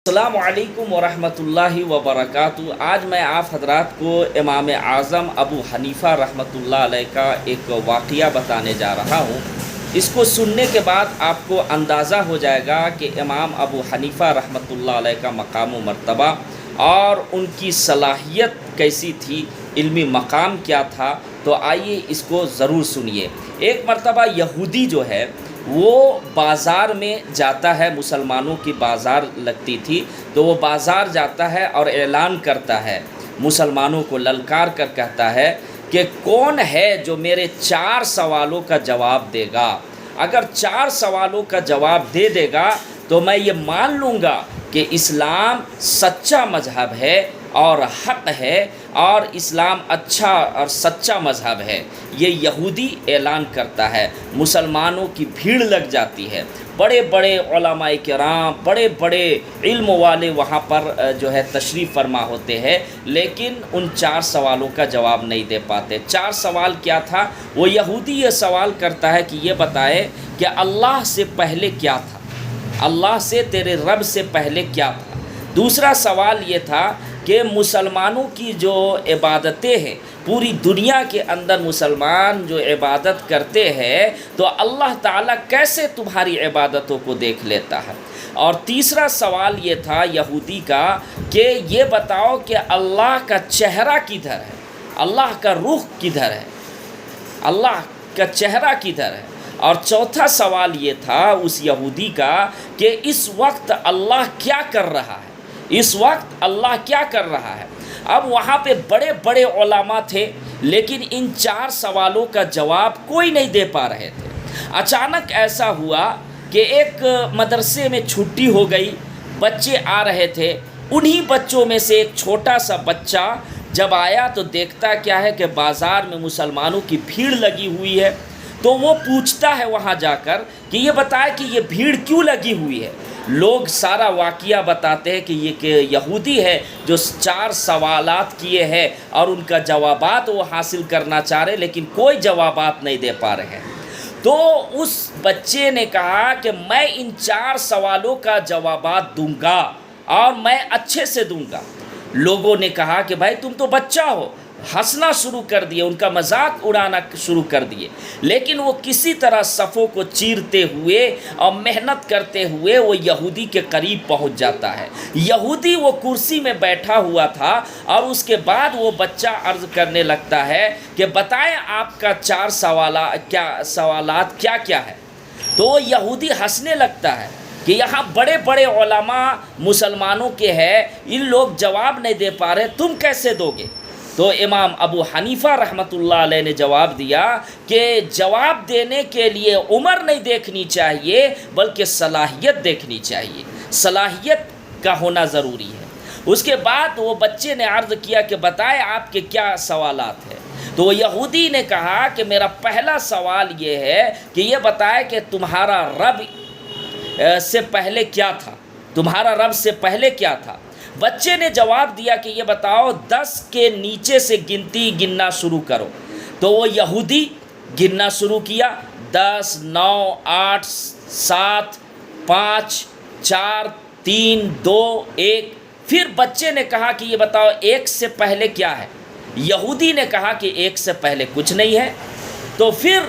السلام علیکم ورحمۃ اللہ وبرکاتہ۔ آج میں آپ حضرات کو امام اعظم ابو حنیفہ رحمۃ اللہ علیہ کا ایک واقعہ بتانے جا رہا ہوں۔ اس کو سننے کے بعد آپ کو اندازہ ہو جائے گا کہ امام ابو حنیفہ رحمۃ اللہ علیہ کا مقام و مرتبہ اور ان کی صلاحیت کیسی تھی، علمی مقام کیا تھا۔ تو آئیے اس کو ضرور سنیے۔ ایک مرتبہ یہودی جو ہے وہ بازار میں جاتا ہے، مسلمانوں کی بازار لگتی تھی تو وہ بازار جاتا ہے اور اعلان کرتا ہے، مسلمانوں کو للکار کر کہتا ہے کہ کون ہے جو میرے 4 سوالوں کا جواب دے گا۔ اگر 4 سوالوں کا جواب دے گا تو میں یہ مان لوں گا کہ اسلام سچا مذہب ہے اور حق ہے اور اسلام اچھا اور سچا مذہب ہے۔ یہ یہودی اعلان کرتا ہے، مسلمانوں کی بھیڑ لگ جاتی ہے، بڑے بڑے علماء کرام، بڑے بڑے علم والے وہاں پر جو ہے تشریف فرما ہوتے ہیں، لیکن ان 4 سوالوں کا جواب نہیں دے پاتے۔ 4 سوال کیا تھا؟ وہ یہودی یہ سوال کرتا ہے کہ یہ بتائے کہ اللہ سے پہلے کیا تھا، اللہ سے تیرے رب سے پہلے کیا تھا۔ دوسرا سوال یہ تھا کہ مسلمانوں کی جو عبادتیں ہیں، پوری دنیا کے اندر مسلمان جو عبادت کرتے ہیں تو اللہ تعالیٰ کیسے تمہاری عبادتوں کو دیکھ لیتا ہے۔ اور تیسرا سوال یہ تھا یہودی کا کہ یہ بتاؤ کہ اللہ کا چہرہ کدھر ہے، اللہ کا رخ کدھر ہے، اللہ کا چہرہ کدھر ہے۔ اور چوتھا سوال یہ تھا اس یہودی کا کہ اس وقت اللہ کیا کر رہا ہے، اس وقت اللہ کیا کر رہا ہے۔ اب وہاں پہ بڑے بڑے علماء تھے، لیکن ان 4 سوالوں کا جواب کوئی نہیں دے پا رہے تھے۔ اچانک ایسا ہوا کہ ایک مدرسے میں چھٹی ہو گئی، بچے آ رہے تھے، انہی بچوں میں سے ایک چھوٹا سا بچہ جب آیا تو دیکھتا کیا ہے کہ بازار میں مسلمانوں کی بھیڑ لگی ہوئی ہے، تو وہ پوچھتا ہے وہاں جا کر کہ یہ بتائے کہ یہ بھیڑ کیوں لگی ہوئی ہے۔ لوگ سارا واقعہ بتاتے ہیں کہ یہ یہودی ہے جو 4 سوالات کیے ہیں اور ان کا جوابات وہ حاصل کرنا چاہ رہے، لیکن کوئی جوابات نہیں دے پا رہے ہیں۔ تو اس بچے نے کہا کہ میں ان 4 سوالوں کا جوابات دوں گا اور میں اچھے سے دوں گا۔ لوگوں نے کہا کہ بھائی تم تو بچہ ہو، ہنسنا شروع کر دیے، ان کا مذاق اڑانا شروع کر دیے، لیکن وہ کسی طرح صفوں کو چیرتے ہوئے اور محنت کرتے ہوئے وہ یہودی کے قریب پہنچ جاتا ہے۔ یہودی وہ کرسی میں بیٹھا ہوا تھا اور اس کے بعد وہ بچہ عرض کرنے لگتا ہے کہ بتائیں آپ کا 4 سوالات کیا کیا ہے۔ تو وہ یہودی ہنسنے لگتا ہے کہ یہاں بڑے بڑے علماء مسلمانوں کے ہیں، ان لوگ جواب نہیں دے پا رہے، تم کیسے دو گے؟ تو امام ابو حنیفہ رحمۃ اللہ علیہ نے جواب دیا کہ جواب دینے کے لیے عمر نہیں دیکھنی چاہیے بلکہ صلاحیت دیکھنی چاہیے، صلاحیت کا ہونا ضروری ہے۔ اس کے بعد وہ بچے نے عرض کیا کہ بتائے آپ کے کیا سوالات ہیں۔ تو وہ یہودی نے کہا کہ میرا پہلا سوال یہ ہے کہ یہ بتائے کہ تمہارا رب سے پہلے کیا تھا، تمہارا رب سے پہلے کیا تھا۔ بچے نے جواب دیا کہ یہ بتاؤ 10 کے نیچے سے گننا شروع کرو۔ تو وہ یہودی گننا شروع کیا، 10 9 8 7 5 4 3 2 1۔ پھر بچے نے کہا کہ یہ بتاؤ 1 سے پہلے کیا ہے۔ یہودی نے کہا کہ 1 سے پہلے کچھ نہیں ہے۔ تو پھر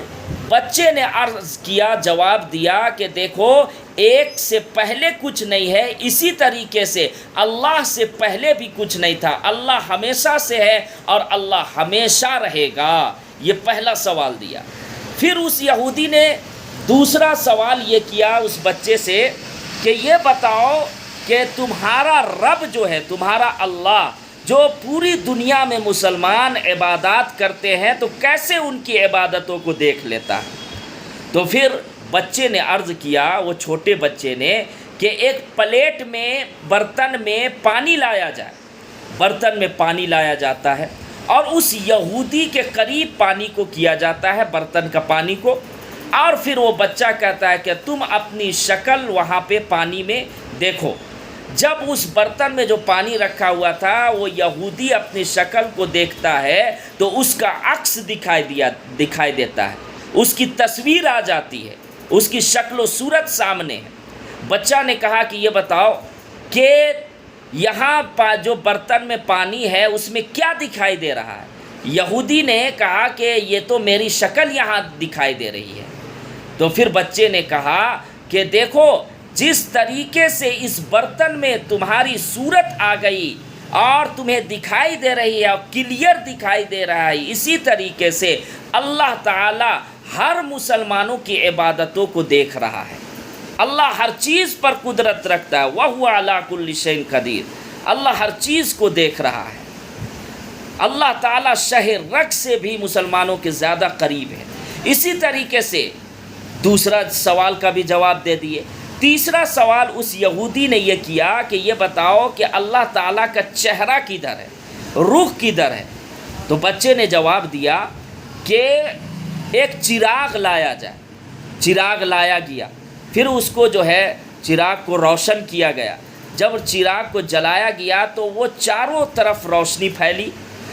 بچے نے عرض کیا، جواب دیا کہ دیکھو 1 سے پہلے کچھ نہیں ہے، اسی طریقے سے اللہ سے پہلے بھی کچھ نہیں تھا، اللہ ہمیشہ سے ہے اور اللہ ہمیشہ رہے گا۔ یہ پہلا سوال دیا۔ پھر اس یہودی نے دوسرا سوال یہ کیا اس بچے سے کہ یہ بتاؤ کہ تمہارا رب جو ہے، تمہارا اللہ جو پوری دنیا میں مسلمان عبادات کرتے ہیں تو کیسے ان کی عبادتوں کو دیکھ لیتا ہے۔ تو پھر بچے نے عرض کیا، وہ چھوٹے بچے نے، کہ ایک پلیٹ میں برتن میں پانی لایا جائے، برتن میں پانی لایا جاتا ہے اور اس یہودی کے قریب پانی کو کیا جاتا ہے، برتن کا پانی کو، اور پھر وہ بچہ کہتا ہے کہ تم اپنی شکل وہاں پہ پانی میں دیکھو۔ جب اس برتن میں جو پانی رکھا ہوا تھا وہ یہودی اپنی شکل کو دیکھتا ہے تو اس کا عکس دکھائی دیتا ہے، اس کی تصویر آ جاتی ہے، اس کی شکل و صورت سامنے ہے۔ بچہ نے کہا کہ یہ بتاؤ کہ یہاں جو برتن میں پانی ہے اس میں کیا دکھائی دے رہا ہے؟ یہودی نے کہا کہ یہ تو میری شکل یہاں دکھائی دے رہی ہے۔ تو پھر بچے نے کہا کہ دیکھو جس طریقے سے اس برتن میں تمہاری صورت آ گئی اور تمہیں دکھائی دے رہی ہے اور کلیئر دکھائی دے رہا ہے، اسی طریقے سے اللہ تعالی ہر مسلمانوں کی عبادتوں کو دیکھ رہا ہے۔ اللہ ہر چیز پر قدرت رکھتا ہے، وَهُوَ عَلَىٰ كُلِّ شَيْءٍ قَدِيرٌ۔ اللہ ہر چیز کو دیکھ رہا ہے۔ اللہ تعالیٰ شہر رگ سے بھی مسلمانوں کے زیادہ قریب ہے۔ اسی طریقے سے دوسرا سوال کا بھی جواب دے دیے۔ تیسرا سوال اس یہودی نے یہ کیا کہ یہ بتاؤ کہ اللہ تعالیٰ کا چہرہ کدھر ہے، رخ کدھر ہے؟ تو بچے نے جواب دیا کہ ایک چراغ لایا جائے۔ چراغ لایا گیا، پھر اس کو جو ہے چراغ کو روشن کیا گیا۔ جب چراغ کو جلایا گیا تو وہ چاروں طرف روشنی پھیلی۔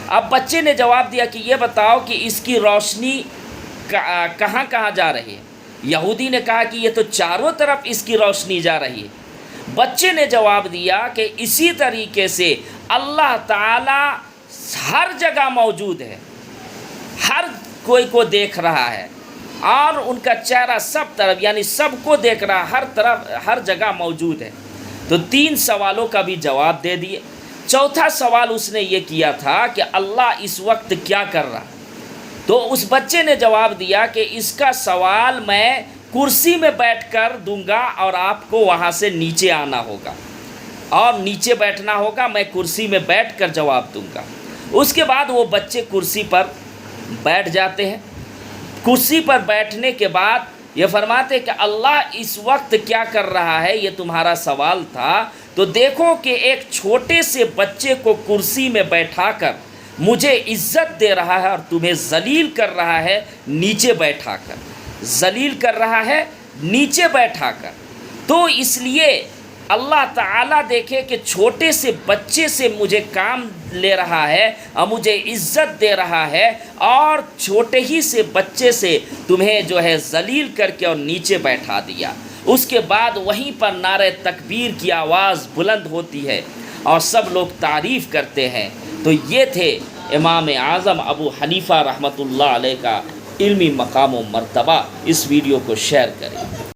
اب بچے نے جواب دیا کہ یہ بتاؤ کہ اس کی روشنی کہاں کہاں جا رہی ہے؟ یہودی نے کہا کہ یہ تو چاروں طرف اس کی روشنی جا رہی ہے۔ بچے نے جواب دیا کہ اسی طریقے سے اللہ تعالی ہر جگہ موجود ہے، ہر کوئی کو دیکھ رہا ہے اور ان کا چہرہ سب طرف، یعنی سب کو دیکھ رہا ہے، ہر طرف ہر جگہ موجود ہے۔ تو 3 سوالوں کا بھی جواب دے دیے۔ چوتھا سوال اس نے یہ کیا تھا کہ اللہ اس وقت کیا کر رہا ہے؟ تو اس بچے نے جواب دیا کہ اس کا سوال میں کرسی میں بیٹھ کر دوں گا اور آپ کو وہاں سے نیچے آنا ہوگا اور نیچے بیٹھنا ہوگا، میں کرسی میں بیٹھ کر جواب دوں گا۔ اس کے بعد وہ بچے کرسی پر بیٹھ جاتے ہیں۔ کرسی پر بیٹھنے کے بعد یہ فرماتے کہ اللہ اس وقت کیا کر رہا ہے، یہ تمہارا سوال تھا، تو دیکھو کہ ایک چھوٹے سے بچے کو کرسی میں بیٹھا کر مجھے عزت دے رہا ہے اور تمہیں ذلیل کر رہا ہے نیچے بیٹھا کر، ذلیل کر رہا ہے نیچے بیٹھا کر۔ تو اس لیے اللہ تعالیٰ دیکھے کہ چھوٹے سے بچے سے مجھے کام لے رہا ہے اور مجھے عزت دے رہا ہے، اور چھوٹے ہی سے بچے سے تمہیں جو ہے ذلیل کر کے اور نیچے بیٹھا دیا۔ اس کے بعد وہیں پر نعرہ تکبیر کی آواز بلند ہوتی ہے اور سب لوگ تعریف کرتے ہیں۔ تو یہ تھے امام اعظم ابو حنیفہ رحمۃ اللہ علیہ کا علمی مقام و مرتبہ۔ اس ویڈیو کو شیئر کریں۔